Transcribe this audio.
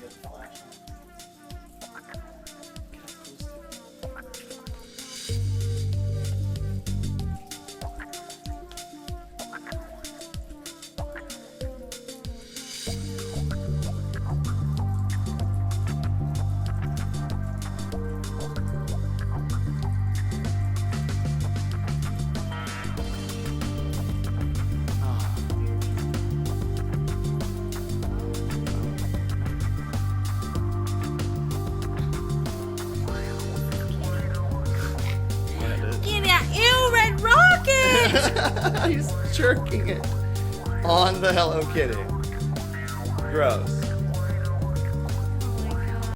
get the flash on. Get out! Ew, Red Rocket! He's jerking it on the Hello Kitty. Gross.